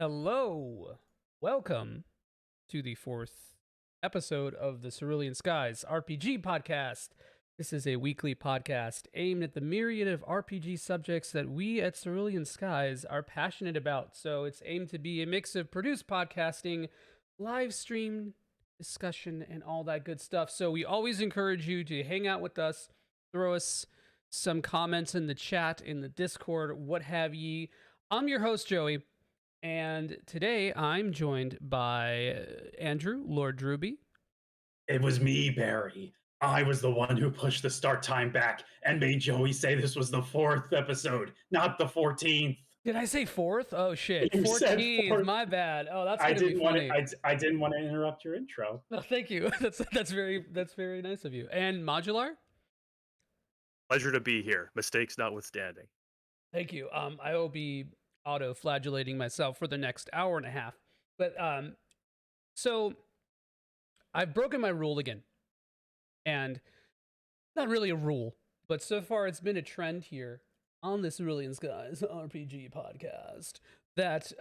Hello. Welcome to the fourth episode of the Cerulean Skies RPG podcast. This is a weekly podcast aimed at the myriad of RPG subjects that we at Cerulean Skies are passionate about. So it's aimed to be a mix of produced podcasting, live stream discussion, and all that good stuff. So we always encourage you to hang out with us, throw us some comments in the chat, in the Discord, what have ye. I'm your host, Joey. And today I'm joined by Andrew, LordDru. It was me, Barry. I was the one who pushed the start time back and made Joey say this was the fourth episode, not the 14th. Did I say fourth? Oh shit, You said 14th. fourth. My bad. Oh, that's I gonna be didn't want funny. to. I didn't want to interrupt your intro. No, thank you. That's very nice of you. And Majuular. Pleasure to be here. Mistakes notwithstanding. Thank you. I will be auto-flagellating myself for the next hour and a half. But so I've broken my rule again, and not really a rule, but so far it's been a trend here on this Cerulean Skies RPG podcast that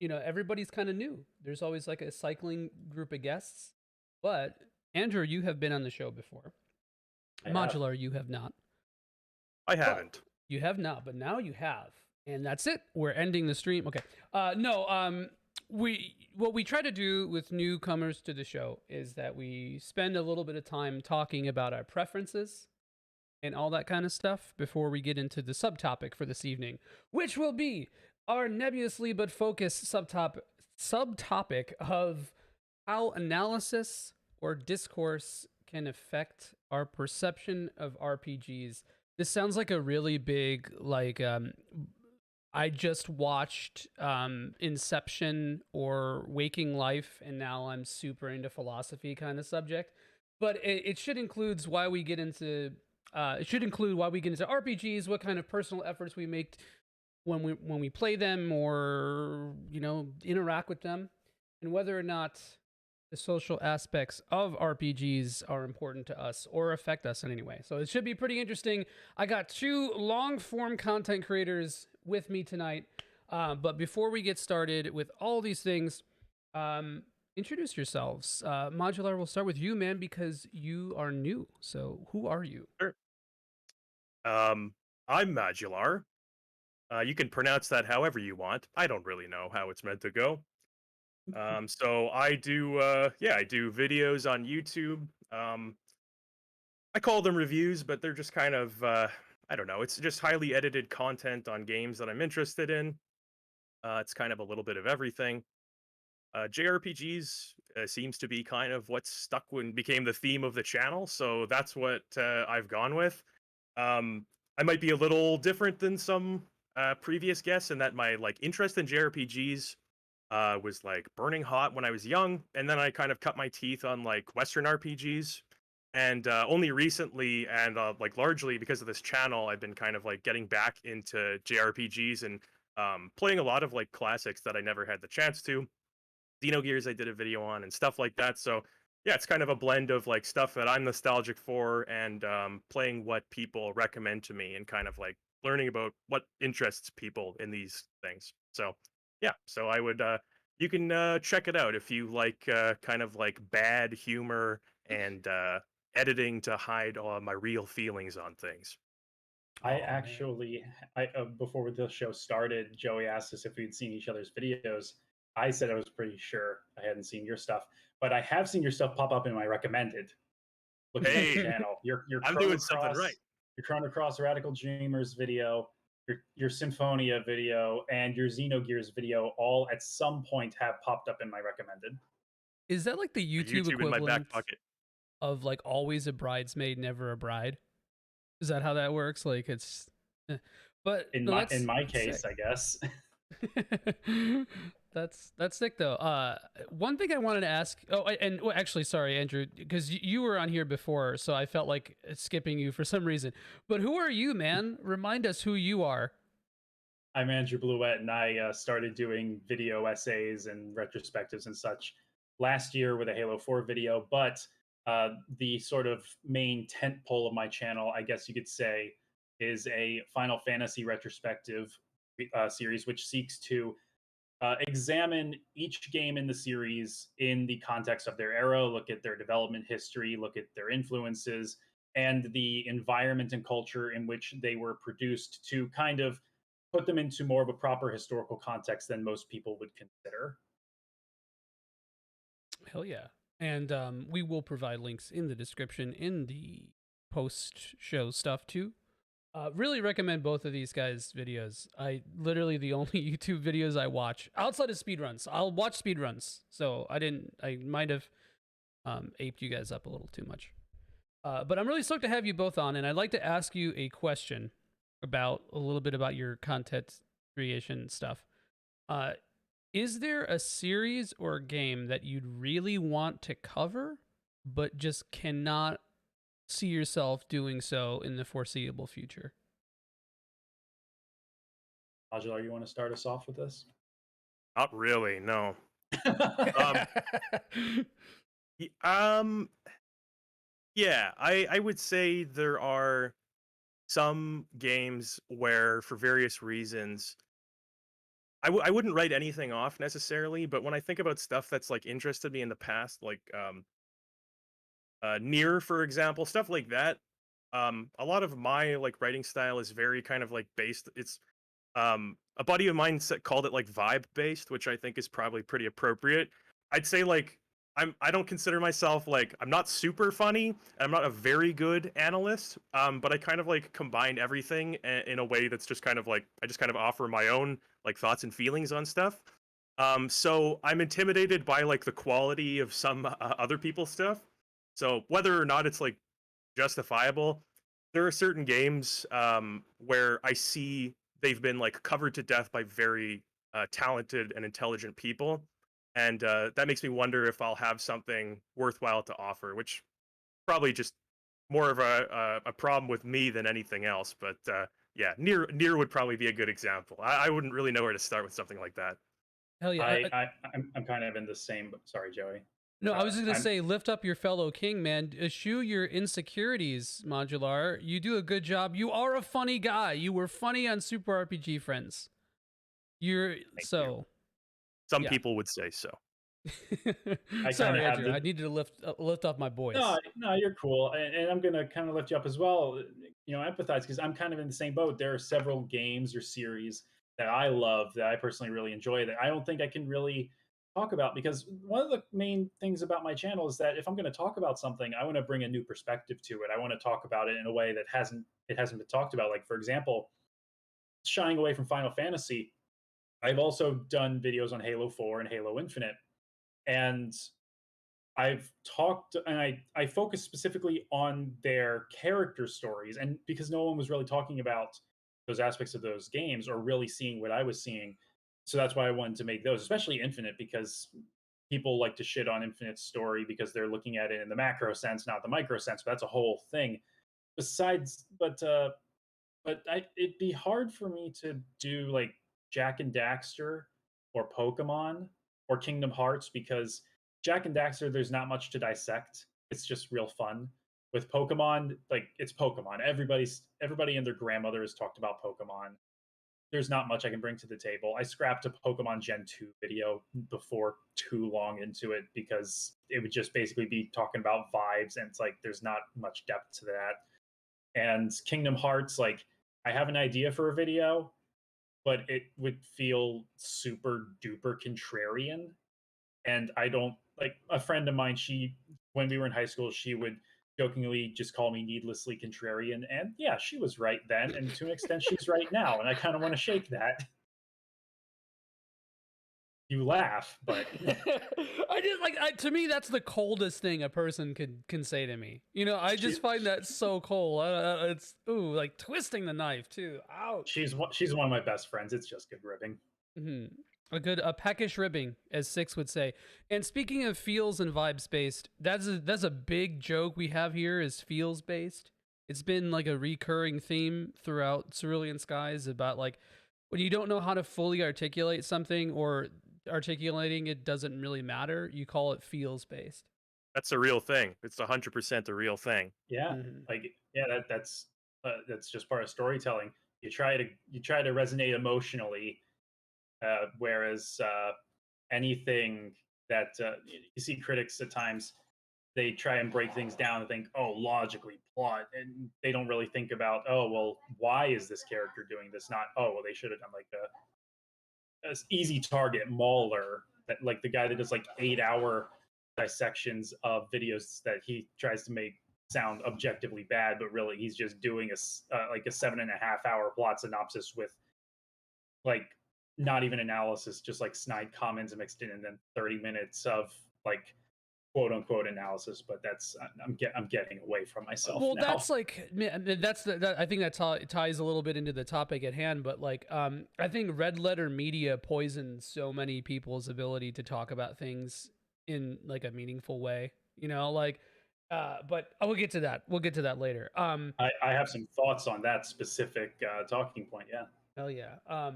everybody's kind of new. There's always like a cycling group of guests, but Andrew, you have been on the show before. Majuular, you have not. I haven't. You have not, but now you have, and that's it. We're ending the stream. Okay. What we try to do with newcomers to the show is that we spend a little bit of time talking about our preferences and all that kind of stuff before we get into the subtopic for this evening, which will be our nebulously but focused subtopic of how analysis or discourse can affect our perception of RPGs. This sounds like a really big, I just watched Inception or Waking Life, and now I'm super into philosophy kind of subject. But it should include why we get into RPGs, what kind of personal efforts we make when we play them, or interact with them, and whether or not the social aspects of RPGs are important to us or affect us in any way. So it should be pretty interesting. I got two long-form content creators with me tonight. But before we get started with all these things, introduce yourselves. Majuular, we'll start with you, man, because you are new. So who are you? Sure. I'm Majuular. You can pronounce that however you want. I don't really know how it's meant to go. So I do videos on YouTube. I call them reviews, but they're just kind of I don't know. It's just highly edited content on games that I'm interested in. It's kind of a little bit of everything. JRPGs seems to be kind of what stuck when became the theme of the channel, so that's what I've gone with. I might be a little different than some previous guests in that my interest in JRPGs was burning hot when I was young, and then I kind of cut my teeth on Western RPGs. And only recently, and largely because of this channel, I've been kind of getting back into JRPGs and playing a lot of classics that I never had the chance to. Xenogears I did a video on and stuff like that. So yeah, it's kind of a blend of stuff that I'm nostalgic for and playing what people recommend to me and kind of learning about what interests people in these things. So yeah, so I would you can check it out if you like kind of bad humor and editing to hide all my real feelings on things. Before the show started, Joey asked us if we'd seen each other's videos. I said I was pretty sure I hadn't seen your stuff, but I have seen your stuff pop up in my recommended. Look at the channel. Your I'm doing something right. Your Chrono Cross Radical Dreamers video, your Symphonia video, and your Xenogears video all at some point have popped up in my recommended. Is that like the YouTube equivalent in my back pocket of always a bridesmaid, never a bride? Is that how that works? But in my case, sick. I guess. That's sick though. One thing I wanted to ask. Actually, sorry, Andrew, because you were on here before, so I felt like skipping you for some reason. But who are you, man? Remind us who you are. I'm Andrew Bluette, and I started doing video essays and retrospectives and such last year with a Halo 4 video. But the sort of main tentpole of my channel, I guess you could say, is a Final Fantasy retrospective series, which seeks to examine each game in the series in the context of their era, look at their development history, look at their influences, and the environment and culture in which they were produced to kind of put them into more of a proper historical context than most people would consider. Hell yeah. And we will provide links in the description in the post show stuff too. Really recommend both of these guys' videos. I literally the only YouTube videos I watch outside of speedruns. I'll watch speedruns. So I might have aped you guys up a little too much. But I'm really stoked to have you both on, and I'd like to ask you a question about a little bit about your content creation stuff. Is there a series or a game that you'd really want to cover, but just cannot see yourself doing so in the foreseeable future? Majuular, you want to start us off with this? Not really, no. Um, yeah, I would say there are some games where, for various reasons, I wouldn't write anything off necessarily, but when I think about stuff that's like interested me in the past, like Near, for example, stuff like that. A lot of my like writing style is very kind of like based. It's a buddy of mine called it like vibe based, which I think is probably pretty appropriate. I'd say like I don't consider myself like I'm not super funny and I'm not a very good analyst, but I kind of like combine everything in a way that's just kind of like I just kind of offer my own like thoughts and feelings on stuff. So I'm intimidated by like the quality of some other people's stuff. So whether or not it's like justifiable, there are certain games where I see they've been like covered to death by very talented and intelligent people, and that makes me wonder if I'll have something worthwhile to offer, which probably just more of a problem with me than anything else. But yeah, Near would probably be a good example. I wouldn't really know where to start with something like that. Hell yeah. I'm kind of in the same. Sorry, Joey. No, I was just gonna I'm say, lift up your fellow king, man. Eschew your insecurities, Majuular. You do a good job. You are a funny guy. You were funny on Super RPG Friends. You're Thank so. you. Some Yeah. people would say so. Sorry, have Andrew. I needed to lift up my voice. No, you're cool, and I'm gonna kind of lift you up as well. You know, empathize because I'm kind of in the same boat. There are several games or series that I love that I personally really enjoy that I don't think I can really talk about because one of the main things about my channel is that if I'm going to talk about something, I want to bring a new perspective to it. I want to talk about it in a way that hasn't been talked about. Like for example, shying away from Final Fantasy, I've also done videos on Halo 4 and Halo Infinite, and I've talked and I focus specifically on their character stories, and because no one was really talking about those aspects of those games or really seeing what I was seeing, so that's why I wanted to make those, especially Infinite, because people like to shit on Infinite's story because they're looking at it in the macro sense, not the micro sense. But that's a whole thing. Besides, it'd be hard for me to do like Jack and Daxter or Pokemon or Kingdom Hearts because Jack and Daxter, there's not much to dissect. It's just real fun. With Pokemon, like it's Pokemon. Everybody and their grandmother has talked about Pokemon. There's not much I can bring to the table. I scrapped a Pokemon Gen 2 video before too long into it because it would just basically be talking about vibes, and it's like there's not much depth to that. And Kingdom Hearts, like I have an idea for a video, but it would feel super duper contrarian. And I don't like a friend of mine, she when we were in high school, she would jokingly just call me needlessly contrarian. And yeah, she was right then. And to an extent, she's right now. And I kind of want to shake that. You laugh, but I just like to me that's the coldest thing a person can say to me. You know, I just find that so cold. It's like twisting the knife too. Ouch. she's one of my best friends. It's just good ribbing. A peckish ribbing, as Six would say. And speaking of feels and vibes based, that's a big joke we have here is feels based. It's been like a recurring theme throughout Cerulean Skies about like when you don't know how to fully articulate something or articulating it doesn't really matter, you call it feels based. That's a real thing. It's 100% a real thing. Yeah, that's just part of storytelling. You try to resonate emotionally, Whereas anything that you see critics at times, they try and break things down and think, oh, logically plot, and they don't really think about, oh, well, why is this character doing this? Not, oh, well, they should have done like a easy target Mauler, that like the guy that does like 8-hour dissections of videos that he tries to make sound objectively bad, but really he's just doing like a 7.5-hour plot synopsis with like not even analysis, just like snide comments mixed in, and then 30 minutes of like quote unquote analysis. But that's I'm getting away from myself. Well, now. that's like I think that ties a little bit into the topic at hand. But like, I think red letter media poisons so many people's ability to talk about things in like a meaningful way. You know, like, but we'll get to that. We'll get to that later. I have some thoughts on that specific talking point. Yeah. Hell yeah.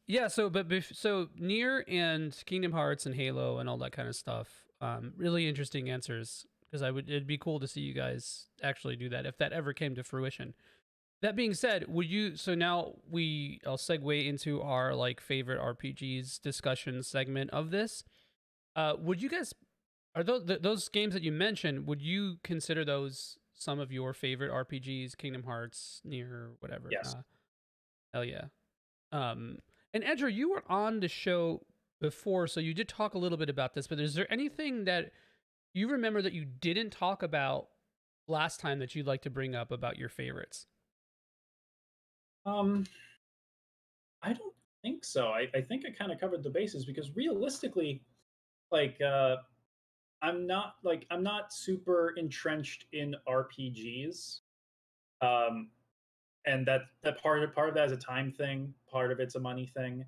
Yeah. So, so Nier and Kingdom Hearts and Halo and all that kind of stuff. Really interesting answers, because it'd be cool to see you guys actually do that if that ever came to fruition. That being said, so now I'll segue into our like favorite RPGs discussion segment of this. Would you guys, are those games that you mentioned, would you consider those some of your favorite RPGs, Kingdom Hearts, Nier, whatever? Yes. Hell yeah. And Andrew, you were on the show before, so you did talk a little bit about this, but is there anything that you remember that you didn't talk about last time that you'd like to bring up about your favorites? I don't think so. I think I kind of covered the bases, because realistically, like I'm not super entrenched in RPGs. And that part of that is a time thing, part of it's a money thing.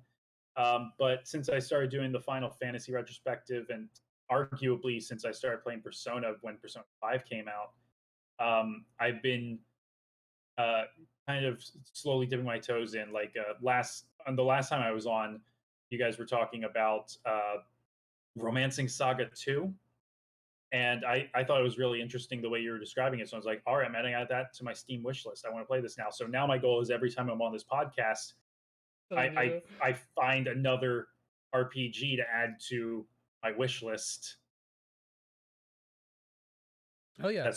But since I started doing the Final Fantasy retrospective, and arguably since I started playing Persona when Persona 5 came out, I've been kind of slowly dipping my toes in. Like the last time I was on, you guys were talking about Romancing Saga 2. And I thought it was really interesting the way you were describing it. So I was like, all right, I'm adding that to my Steam wish list. I want to play this now. So now my goal is, every time I'm on this podcast, I find another RPG to add to my wish list. Oh yeah, that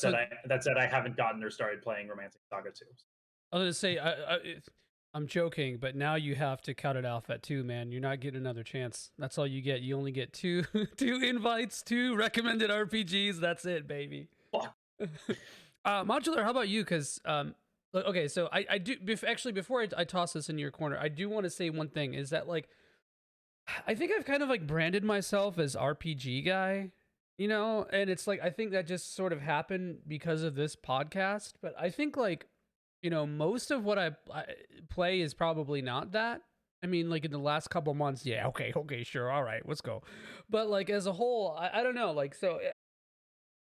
said I haven't gotten or started playing Romancing Saga 2. I was gonna say I'm joking, but now you have to cut it off at 2, man. You're not getting another chance. That's all you get. You only get two invites, 2 recommended RPGs. That's it, baby. Fuck. Majuular, how about you? Because okay, so I do actually, before I toss this in your corner, I do want to say one thing, is that like I think I've kind of like branded myself as RPG guy, you know, and it's like I think that just sort of happened because of this podcast. But I think like, you know, most of what I play is probably not that. I mean, like in the last couple months, yeah, okay, sure, all right, let's go. But like as a whole, I don't know. Like, so